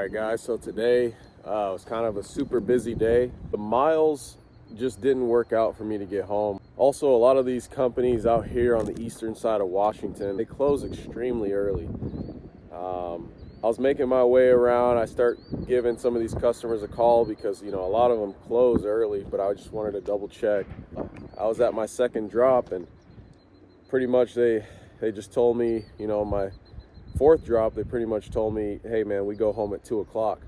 Alright guys, so today was kind of a super busy day. The miles just didn't work out for me to get home. Also, a lot of these companies out here on the eastern side of Washington, they close extremely early. I was making my way around. I start giving some of these customers a call because, you know, a lot of them close early, but I just wanted to double check. I was at my second drop and pretty much they just told me, you know, my fourth drop, they pretty much told me, hey man, we go home at 2 o'clock.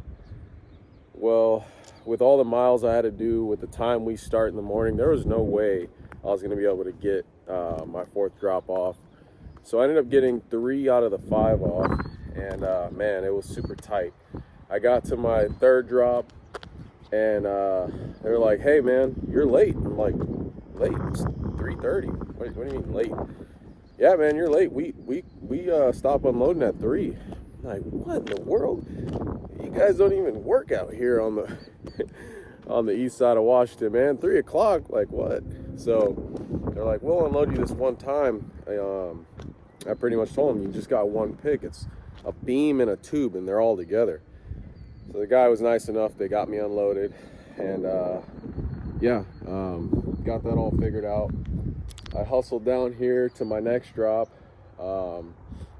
Well, with all the miles I had to do, with the time we start in the morning, there was no way I was going to be able to get my fourth drop off. So I ended up getting 3 out of the 5 off, and man, it was super tight. I got to my third drop and they were like, hey man, you're late. I'm like, late? It's 3:30. What do you mean late? Yeah man, you're late. We stopped unloading at 3. I'm like, what in the world? You guys don't even work out here on the on the east side of Washington, man. 3 o'clock, like what? So they're like, we'll unload you this one time. I pretty much told them, you just got one pick. It's a beam and a tube, and they're all together. So the guy was nice enough. They got me unloaded, and got that all figured out. I hustled down here to my next drop,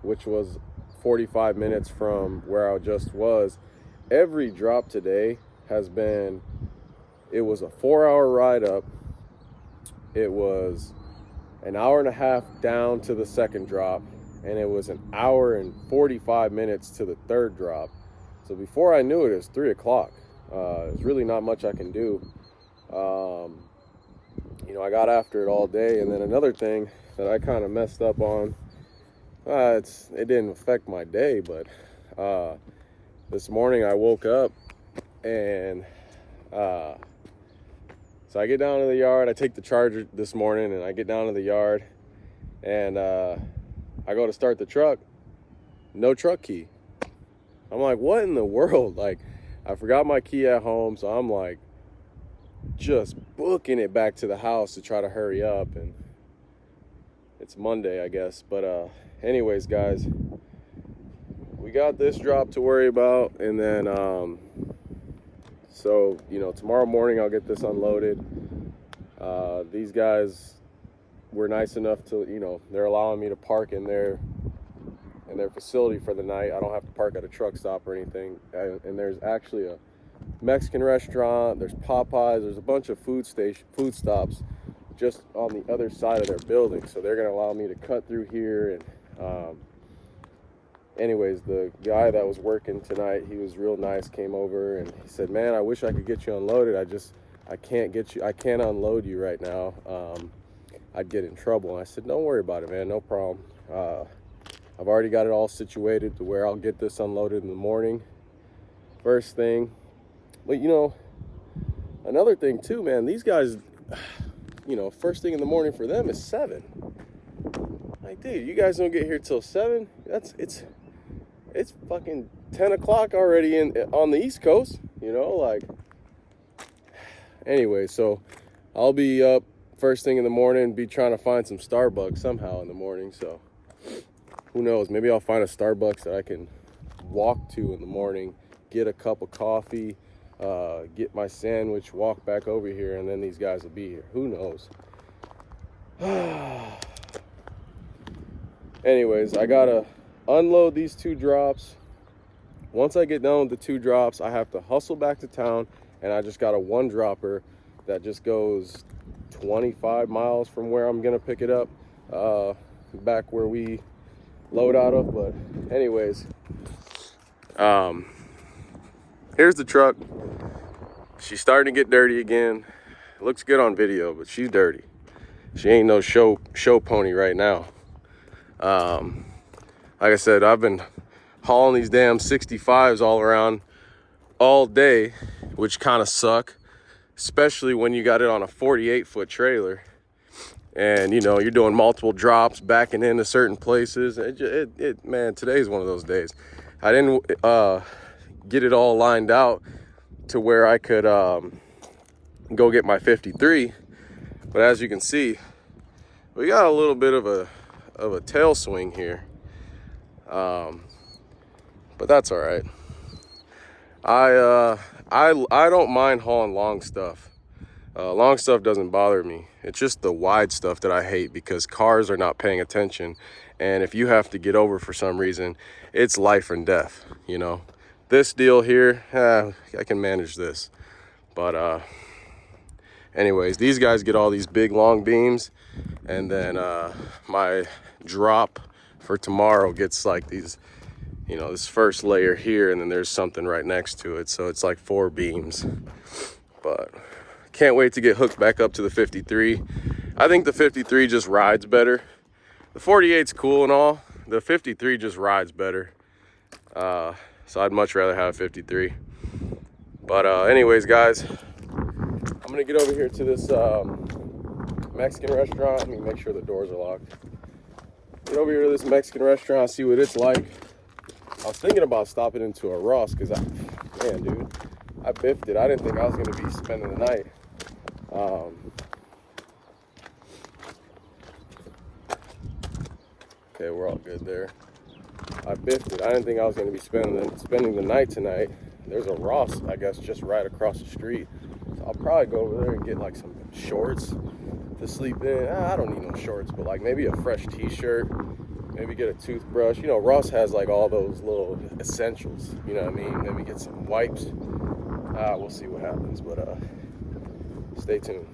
which was 45 minutes from where I just was. Every drop today has been, it was a 4-hour ride up. It was an hour and a half down to the second drop, and it was an hour and 45 minutes to the third drop. So before I knew it, it was 3 o'clock. There's really not much I can do. You know, I got after it all day. And then another thing that I kind of messed up on, it didn't affect my day, but this morning I woke up and so I get down to the yard. I take the charger this morning and I get down to the yard and I go to start the truck. No truck key. I'm like, what in the world? Like, I forgot my key at home, so I'm like just booking it back to the house to try to hurry up. And it's Monday, I guess. But anyways, guys, we got this drop to worry about, and then so, you know, tomorrow morning I'll get this unloaded. These guys were nice enough to, you know, they're allowing me to park in their facility for the night. I don't have to park at a truck stop or anything. And there's actually a Mexican restaurant, there's Popeyes, there's a bunch of food stops just on the other side of their building. So they're gonna allow me to cut through here. And anyways, the guy that was working tonight, he was real nice, came over and he said, man, I wish I could get you unloaded. I can't unload you right now. I'd get in trouble. And I said, don't worry about it, man, no problem. I've already got it all situated to where I'll get this unloaded in the morning, first thing. But, you know, another thing too, man, these guys, you know, first thing in the morning for them is 7. Like, dude, you guys don't get here till 7? It's fucking 10 o'clock already on the East Coast, you know, like. Anyway, so I'll be up first thing in the morning, be trying to find some Starbucks somehow in the morning. So who knows, maybe I'll find a Starbucks that I can walk to in the morning, get a cup of coffee, get my sandwich, walk back over here, and then these guys will be here. Who knows? Anyways, I gotta unload these 2 drops. Once I get done with the 2 drops, I have to hustle back to town, and I just got a 1 dropper that just goes 25 miles from where I'm gonna pick it up, back where we load out of. But anyways, here's the truck. She's starting to get dirty again. It looks good on video, but she's dirty. She ain't no show pony right now. Like I said, I've been hauling these damn 65s all around all day, which kind of suck, especially when you got it on a 48-foot trailer and, you know, you're doing multiple drops, backing into certain places. Man, today's one of those days. I didn't get it all lined out to where I could go get my 53, but as you can see, we got a little bit of a tail swing here. But that's all right. I don't mind hauling long stuff. Long stuff doesn't bother me. It's just the wide stuff that I hate, because cars are not paying attention, and if you have to get over for some reason, it's life and death, you know. This deal here, I can manage this. But anyways, these guys get all these big long beams, and then my drop for tomorrow gets like these, you know, this first layer here, and then there's something right next to it, so it's like 4 beams. But can't wait to get hooked back up to the 53. I think the 53 just rides better. The 48's cool and all. The 53 just rides better. So I'd much rather have a 53. But anyways, guys, I'm gonna get over here to this Mexican restaurant. Let me make sure the doors are locked. Get over here to this Mexican restaurant, see what it's like. I was thinking about stopping into a Ross, because man, dude, I biffed it. I didn't think I was gonna be spending the night. Okay, we're all good there. I biffed it. I didn't think I was going to be spending the night tonight. There's a Ross, I guess, just right across the street. So I'll probably go over there and get like some shorts to sleep in. I don't need no shorts, but like maybe a fresh t-shirt, maybe get a toothbrush. You know, Ross has like all those little essentials, you know what I mean? Maybe get some wipes. We'll see what happens, but stay tuned.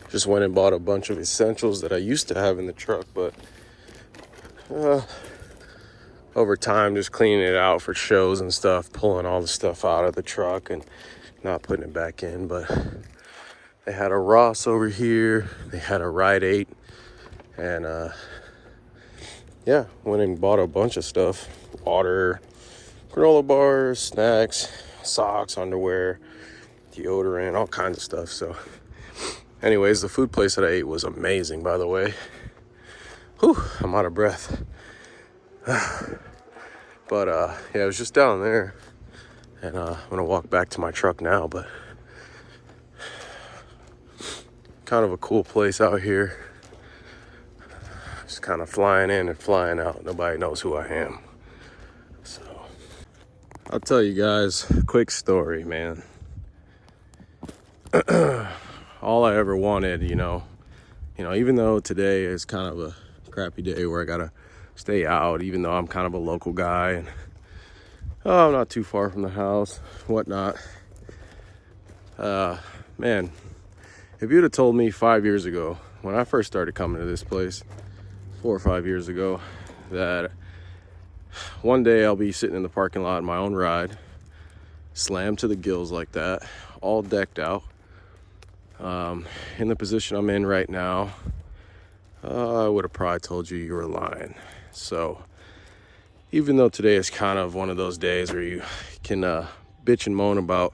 Just went and bought a bunch of essentials that I used to have in the truck, but over time, just cleaning it out for shows and stuff, pulling all the stuff out of the truck and not putting it back in. But they had a Ross over here, they had a Rite 8, and yeah, went and bought a bunch of stuff: water, granola bars, snacks, socks, underwear, deodorant, all kinds of stuff. So anyways, the food place that I ate was amazing, by the way. Whew, I'm out of breath. But yeah, it was just down there, and I'm gonna walk back to my truck now. But kind of a cool place out here. Just kind of flying in and flying out. Nobody knows who I am. So I'll tell you guys a quick story, man. All I ever wanted, you know, even though today is kind of a crappy day where I gotta stay out, even though I'm kind of a local guy and I'm not too far from the house, whatnot. Man, if you'd have told me 5 years ago, when I first started coming to this place, 4 or 5 years ago, that one day I'll be sitting in the parking lot in my own ride, slammed to the gills like that, all decked out, in the position I'm in right now, I would have probably told you were lying. So even though today is kind of one of those days where you can bitch and moan about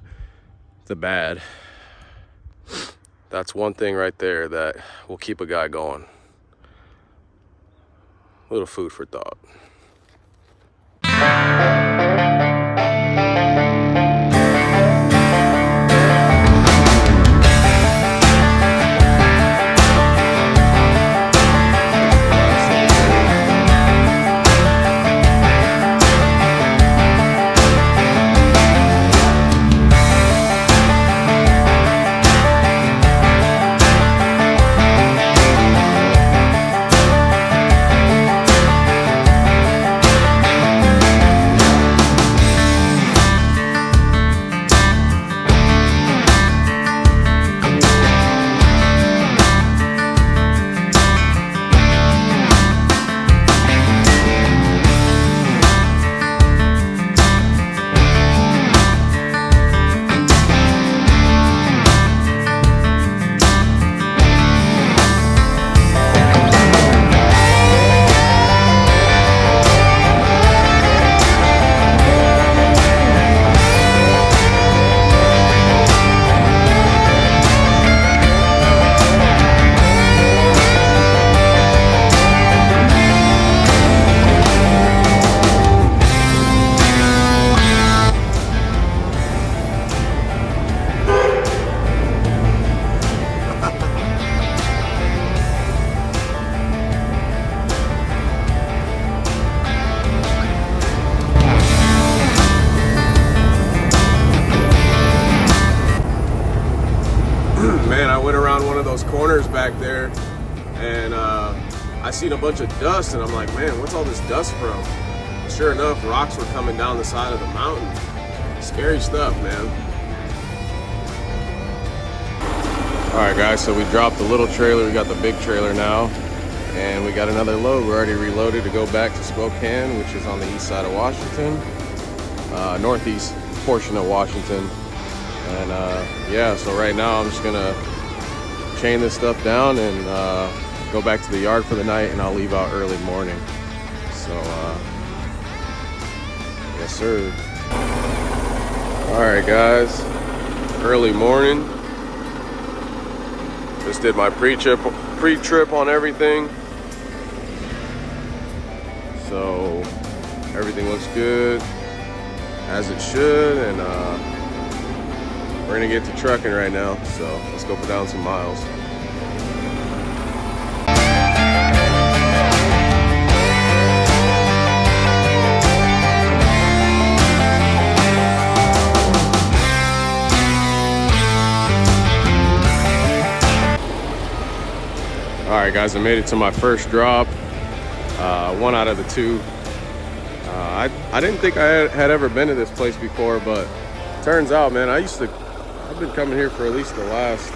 the bad, that's one thing right there that will keep a guy going. Little food for thought. went around one of those corners back there, and I seen a bunch of dust, and I'm like, man, what's all this dust from? Sure enough, rocks were coming down the side of the mountain. Scary stuff, man. All right, guys, so we dropped the little trailer, we got the big trailer now, and we got another load. We're already reloaded to go back to Spokane, which is on the east side of Washington, northeast portion of Washington. And yeah, so right now I'm just gonna chain this stuff down and go back to the yard for the night, and I'll leave out early morning. So yes sir. All right guys, early morning. Just did my pre-trip on everything. So everything looks good as it should, and we're gonna get to trucking right now. So let's go put down some miles. All right guys, I made it to my first drop, one out of the two. I didn't think I had ever been to this place before, but turns out, man, I've been coming here for at least the last,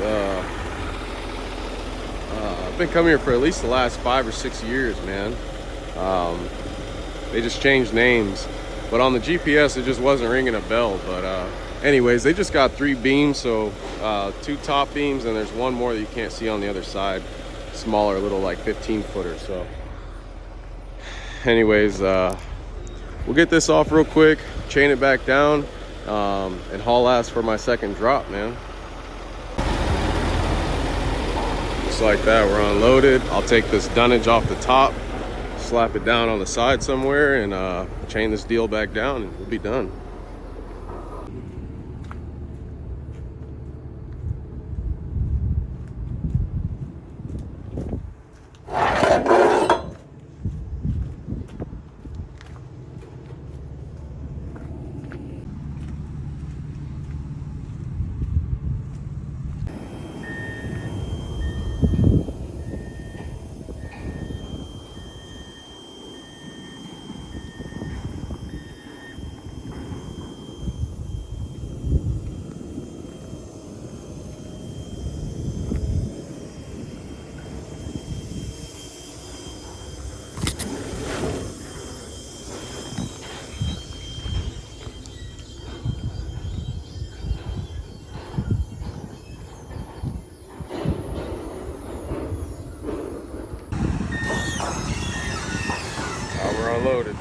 I've been coming here for at least the last 5 or 6 years, man. They just changed names, but on the GPS, it just wasn't ringing a bell. But anyways, they just got 3 beams, so 2 top beams, and there's one more that you can't see on the other side. Smaller, little like 15-footer. So anyways, we'll get this off real quick, chain it back down, and haul ass for my second drop, man. Just like that, we're unloaded. I'll take this dunnage off the top, slap it down on the side somewhere, and chain this deal back down, and we'll be done. We're unloaded.